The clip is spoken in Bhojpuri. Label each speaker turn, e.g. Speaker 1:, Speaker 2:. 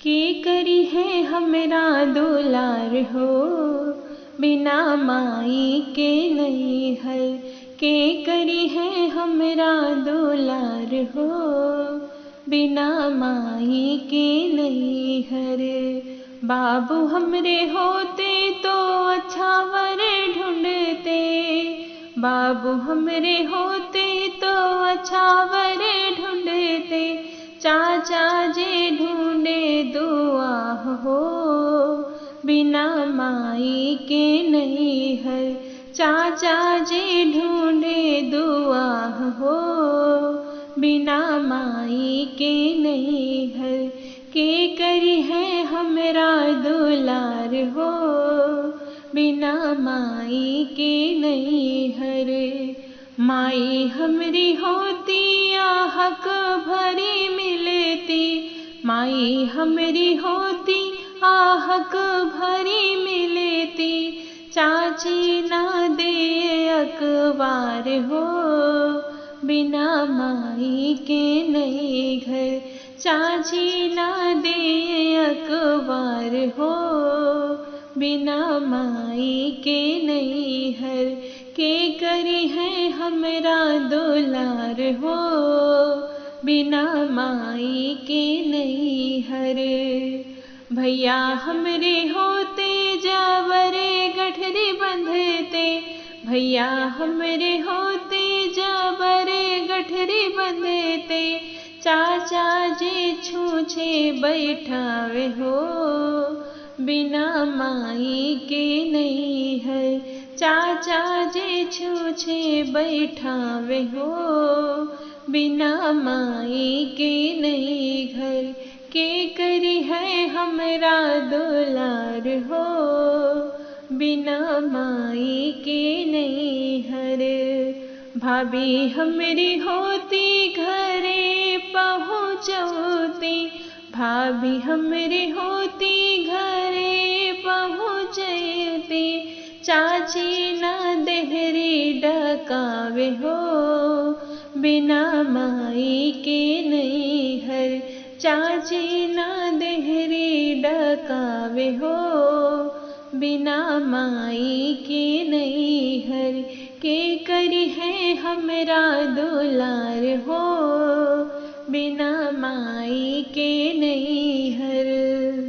Speaker 1: के करी है हमरा दुलार हो, बिना माई के नहीं हल। के करी है हमरा दुलार हो, बिना माई के नहीं हर। बाबू हमरे होते तो अच्छा वर ढूंढते, बाबू हमरे होते तो अच्छा वर ढूंढते। चाचा जे ढूंढे दुआ हो, बिना माई के नहीं हर। चाचा जे ढूंढे दुआ हो, बिना माई के नहीं हर। के करी है हमरा दुलार हो, बिना माई के नहीं हर। माई हमरी होती या हक भरी मिलती, माई हमरी होती आ हक भरी मिलती। चाची ना दे अखबार हो, बिना माई के नहीं घर। चाची ना दे अखबार हो, बिना माई के नहीं हर। के करी है हमरा दुलार हो, बिना माई के नहीं हर। भैया हमरे होते जावरे गठरी बंधते, भैया हमरे होते जावरे गठरी बंधते। चाचा जे छूछे बैठावे हो, बिना माई के नहीं है। चाचा जे छूछे बैठावे हो, बिना माई के नहीं घर। के करी है हमरा दुलार हो, बिना माई के नहीं हर। भाभी हमरी होती घरे पहुँचती, भाभी हमरी होती घरे पहुँचती। चाची ना देहरी डकावे हो, बिना माई के नहीं हर। चाची ना देहरी डकावे हो, बिना माई के नहीं हर। के करी है हमरा दुलार हो, बिना माई के नहीं हर।